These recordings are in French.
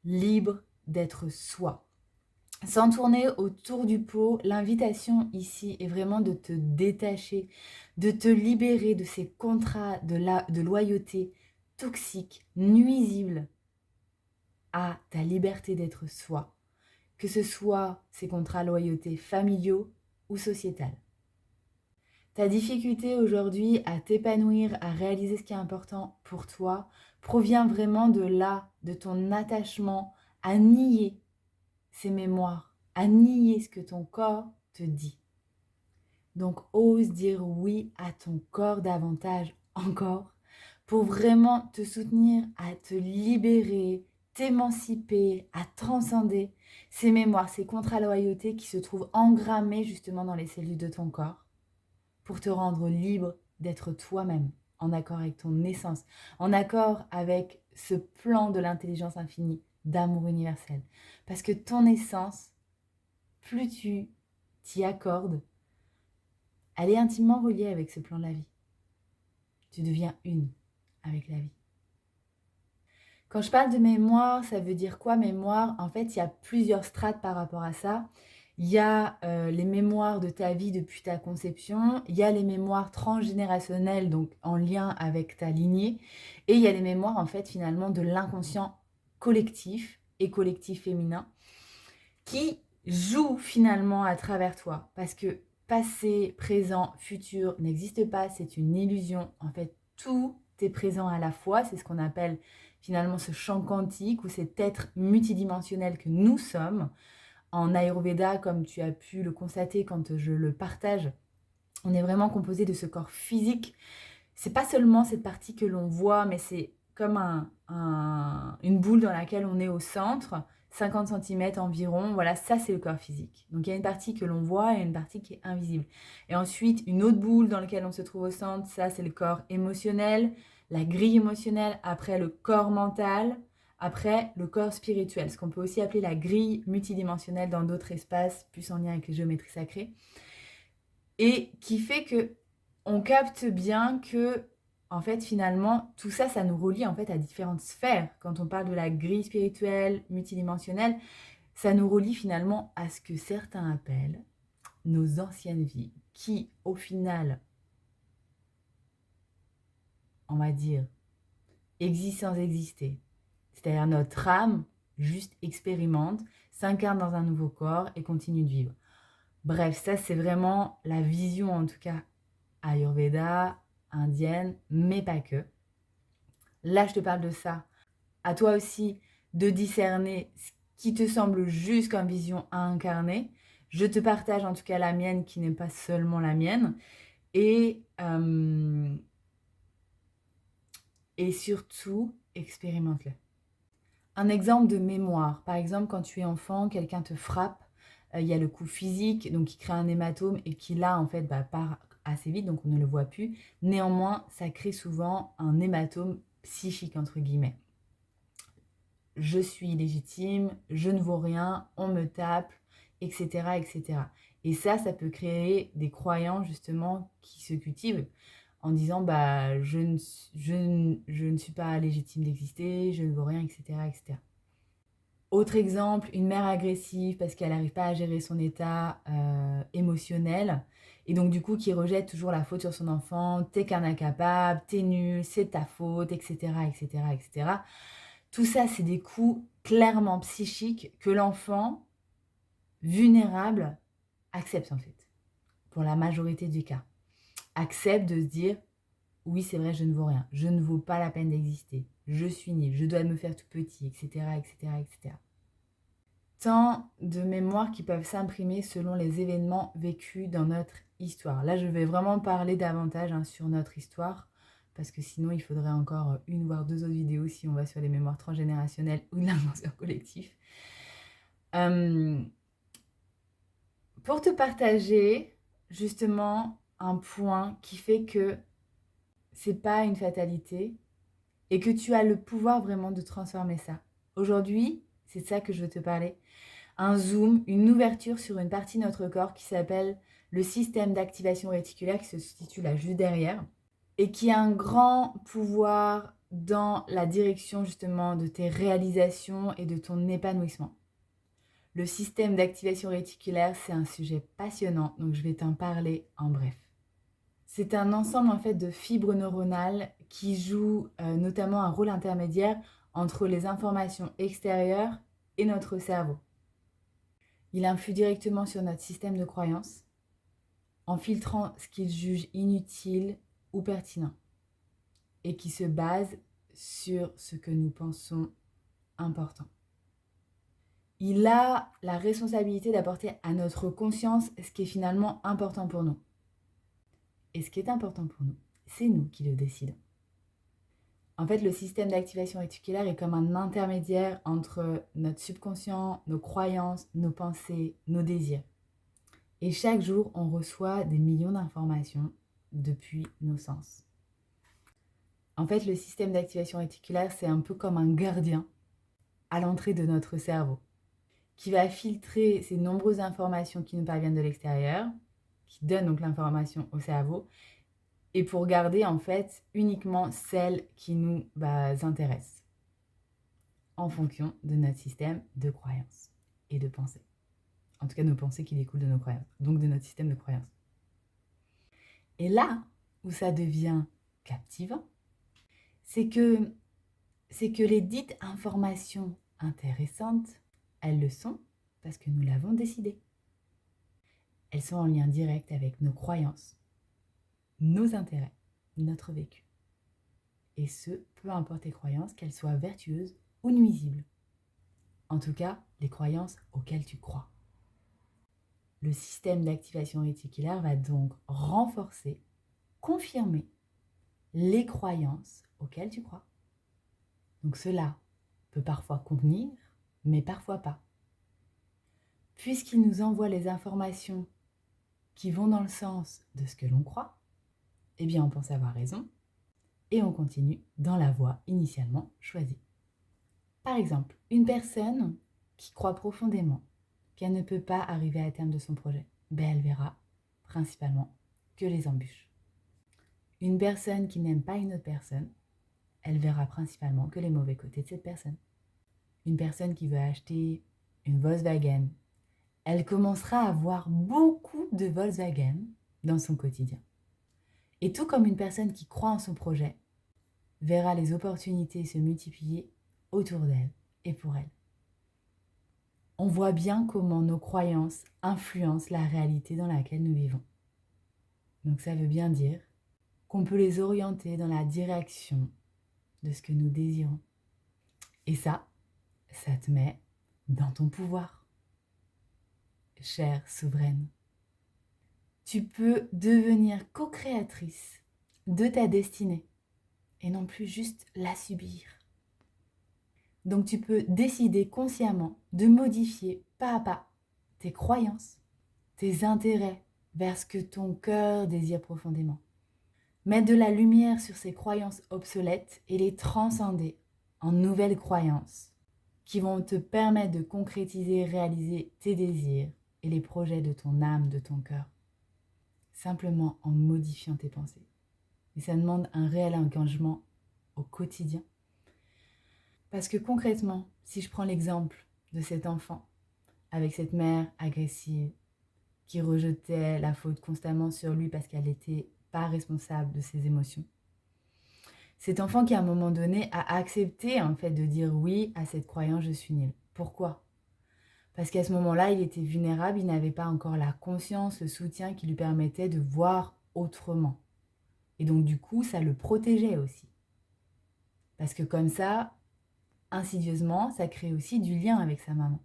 libre d'être soi. Sans tourner autour du pot, l'invitation ici est vraiment de te détacher, de te libérer de ces contrats de loyauté toxiques, nuisibles à ta liberté d'être soi, que ce soit ces contrats de loyauté familiaux ou sociétals. Ta difficulté aujourd'hui à t'épanouir, à réaliser ce qui est important pour toi, provient vraiment de là, de ton attachement à nier ces mémoires, à nier ce que ton corps te dit. Donc ose dire oui à ton corps davantage encore pour vraiment te soutenir à te libérer, t'émanciper, à transcender ces mémoires, ces contrats de loyauté qui se trouvent engrammés justement dans les cellules de ton corps pour te rendre libre d'être toi-même, en accord avec ton essence, en accord avec ce plan de l'intelligence infinie, d'amour universel. Parce que ton essence, plus tu t'y accordes, elle est intimement reliée avec ce plan de la vie. Tu deviens une avec la vie. Quand je parle de mémoire, ça veut dire quoi mémoire? En fait, il y a plusieurs strates par rapport à ça. Il y a les mémoires de ta vie depuis ta conception, il y a les mémoires transgénérationnelles, donc en lien avec ta lignée, et il y a les mémoires en fait finalement de l'inconscient collectif et collectif féminin qui joue finalement à travers toi. Parce que passé, présent, futur n'existe pas, c'est une illusion. En fait, tout est présent à la fois, c'est ce qu'on appelle finalement ce champ quantique ou cet être multidimensionnel que nous sommes. En Ayurveda, comme tu as pu le constater quand je le partage, on est vraiment composé de ce corps physique. C'est pas seulement cette partie que l'on voit, mais c'est comme une boule dans laquelle on est au centre, 50 cm environ. Voilà, ça c'est le corps physique. Donc il y a une partie que l'on voit et une partie qui est invisible. Et ensuite, une autre boule dans laquelle on se trouve au centre, ça c'est le corps émotionnel, la grille émotionnelle, après le corps mental, après le corps spirituel, ce qu'on peut aussi appeler la grille multidimensionnelle dans d'autres espaces, plus en lien avec les géométries sacrées. Et qui fait que on capte bien que, en fait, finalement, tout ça, ça nous relie en fait à différentes sphères. Quand on parle de la grille spirituelle, multidimensionnelle, ça nous relie finalement à ce que certains appellent nos anciennes vies, qui, au final, on va dire, existent sans exister. C'est-à-dire notre âme juste expérimente, s'incarne dans un nouveau corps et continue de vivre. Bref, ça c'est vraiment la vision en tout cas Ayurveda, indienne, mais pas que. Là, je te parle de ça. À toi aussi de discerner ce qui te semble juste comme vision à incarner. Je te partage en tout cas la mienne qui n'est pas seulement la mienne. Et surtout, expérimente-le. Un exemple de mémoire. Par exemple, quand tu es enfant, quelqu'un te frappe. Il y a le coup physique, donc qui crée un hématome et qui là, en fait, part assez vite, donc on ne le voit plus. Néanmoins, ça crée souvent un hématome psychique, entre guillemets. Je suis illégitime, je ne vaux rien, on me tape, etc., etc. Et ça peut créer des croyances, justement, qui se cultivent en disant je ne suis pas légitime d'exister, je ne vaux rien, etc., etc. Autre exemple, une mère agressive parce qu'elle n'arrive pas à gérer son état émotionnel et donc du coup qui rejette toujours la faute sur son enfant, t'es qu'un incapable, t'es nul, c'est ta faute, etc., etc., etc. Tout ça, c'est des coups clairement psychiques que l'enfant vulnérable accepte en fait, pour la majorité du cas. Accepte de se dire, oui c'est vrai, je ne vaux rien, je ne vaux pas la peine d'exister, je suis nul, je dois me faire tout petit, etc., etc., etc. Tant de mémoires qui peuvent s'imprimer selon les événements vécus dans notre histoire. Là, je vais vraiment parler davantage sur notre histoire, parce que sinon, il faudrait encore une voire deux autres vidéos si on va sur les mémoires transgénérationnelles ou de l'inconscient collectif. Pour te partager justement un point qui fait que c'est pas une fatalité et que tu as le pouvoir vraiment de transformer ça. Aujourd'hui, c'est de ça que je veux te parler. Un zoom, une ouverture sur une partie de notre corps qui s'appelle le système d'activation réticulaire qui se situe là juste derrière et qui a un grand pouvoir dans la direction justement de tes réalisations et de ton épanouissement. Le système d'activation réticulaire, c'est un sujet passionnant, donc je vais t'en parler en bref. C'est un ensemble en fait de fibres neuronales qui jouent notamment un rôle intermédiaire entre les informations extérieures et notre cerveau. Il influe directement sur notre système de croyances en filtrant ce qu'il juge inutile ou pertinent et qui se base sur ce que nous pensons important. Il a la responsabilité d'apporter à notre conscience ce qui est finalement important pour nous. Et ce qui est important pour nous, c'est nous qui le décidons. En fait, le système d'activation réticulaire est comme un intermédiaire entre notre subconscient, nos croyances, nos pensées, nos désirs. Et chaque jour, on reçoit des millions d'informations depuis nos sens. En fait, le système d'activation réticulaire, c'est un peu comme un gardien à l'entrée de notre cerveau, qui va filtrer ces nombreuses informations qui nous parviennent de l'extérieur, qui donnent donc l'information au cerveau, et pour garder en fait uniquement celles qui nous intéressent, en fonction de notre système de croyances et de pensées. En tout cas, nos pensées qui découlent de nos croyances, donc de notre système de croyances. Et là où ça devient captivant, c'est que les dites informations intéressantes, elles le sont parce que nous l'avons décidé. Elles sont en lien direct avec nos croyances, nos intérêts, notre vécu. Et ce, peu importe les croyances, qu'elles soient vertueuses ou nuisibles. En tout cas, les croyances auxquelles tu crois. Le système d'activation réticulaire va donc renforcer, confirmer les croyances auxquelles tu crois. Donc cela peut parfois convenir, mais parfois pas. Puisqu'il nous envoie les informations qui vont dans le sens de ce que l'on croit, eh bien on pense avoir raison et on continue dans la voie initialement choisie. Par exemple, une personne qui croit profondément qu'elle ne peut pas arriver à terme de son projet, elle verra principalement que les embûches. Une personne qui n'aime pas une autre personne, elle verra principalement que les mauvais côtés de cette personne. Une personne qui veut acheter une Volkswagen, elle commencera à voir beaucoup de Volkswagen dans son quotidien. Et tout comme une personne qui croit en son projet, verra les opportunités se multiplier autour d'elle et pour elle. On voit bien comment nos croyances influencent la réalité dans laquelle nous vivons. Donc ça veut bien dire qu'on peut les orienter dans la direction de ce que nous désirons. Et ça te met dans ton pouvoir, chère souveraine. Tu peux devenir co-créatrice de ta destinée et non plus juste la subir. Donc tu peux décider consciemment de modifier pas à pas tes croyances, tes intérêts vers ce que ton cœur désire profondément. Mettre de la lumière sur ces croyances obsolètes et les transcender en nouvelles croyances qui vont te permettre de concrétiser et réaliser tes désirs et les projets de ton âme, de ton cœur, simplement en modifiant tes pensées. Et ça demande un réel engagement au quotidien. Parce que concrètement, si je prends l'exemple de cet enfant avec cette mère agressive qui rejetait la faute constamment sur lui parce qu'elle n'était pas responsable de ses émotions, cet enfant qui à un moment donné a accepté en fait de dire oui à cette croyance je suis nul. Pourquoi ? Parce qu'à ce moment-là, il était vulnérable, il n'avait pas encore la conscience, le soutien qui lui permettait de voir autrement. Et donc du coup, ça le protégeait aussi. Parce que comme ça, insidieusement, ça crée aussi du lien avec sa maman.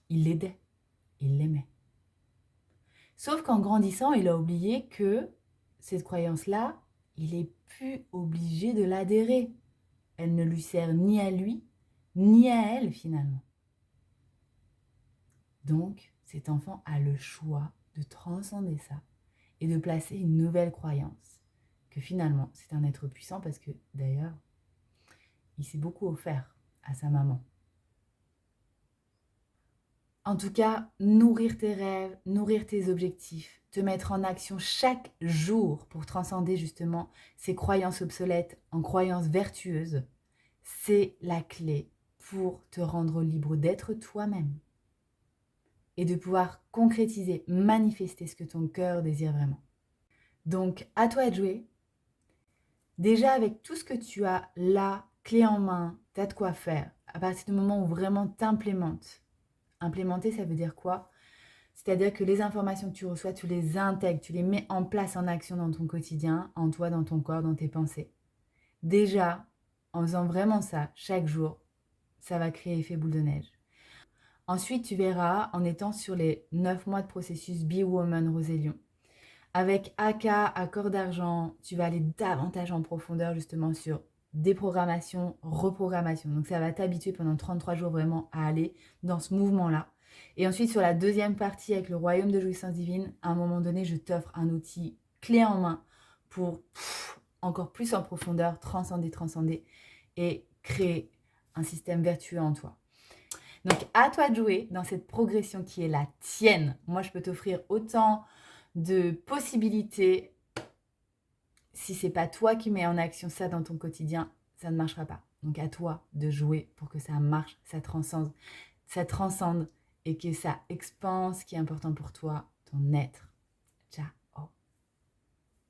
Il l'aidait, il l'aimait. Sauf qu'en grandissant, il a oublié que cette croyance-là, il n'est plus obligé de l'adhérer. Elle ne lui sert ni à lui, ni à elle finalement. Donc, cet enfant a le choix de transcender ça et de placer une nouvelle croyance. Que finalement, c'est un être puissant parce que d'ailleurs, il s'est beaucoup offert à sa maman. En tout cas, nourrir tes rêves, nourrir tes objectifs, te mettre en action chaque jour pour transcender justement ces croyances obsolètes en croyances vertueuses, c'est la clé pour te rendre libre d'être toi-même et de pouvoir concrétiser, manifester ce que ton cœur désire vraiment. Donc, à toi de jouer. Déjà, avec tout ce que tu as là, clé en main, tu as de quoi faire. À partir du moment où vraiment tu implémentes. Implémenter, ça veut dire quoi? C'est-à-dire que les informations que tu reçois, tu les intègres, tu les mets en place en action dans ton quotidien, en toi, dans ton corps, dans tes pensées. Déjà, en faisant vraiment ça chaque jour, ça va créer effet boule de neige. Ensuite, tu verras, en étant sur les 9 mois de processus Be Woman Rosé avec AK, accord d'argent, tu vas aller davantage en profondeur justement sur déprogrammation, reprogrammation. Donc ça va t'habituer pendant 33 jours vraiment à aller dans ce mouvement-là. Et ensuite sur la deuxième partie avec le royaume de jouissance divine, à un moment donné, je t'offre un outil clé en main pour encore plus en profondeur, transcender et créer un système vertueux en toi. Donc à toi de jouer dans cette progression qui est la tienne. Moi, je peux t'offrir autant de possibilités. Si c'est pas toi qui mets en action ça dans ton quotidien, ça ne marchera pas. Donc à toi de jouer pour que ça marche, ça transcende et que ça expande ce qui est important pour toi, ton être. Ciao.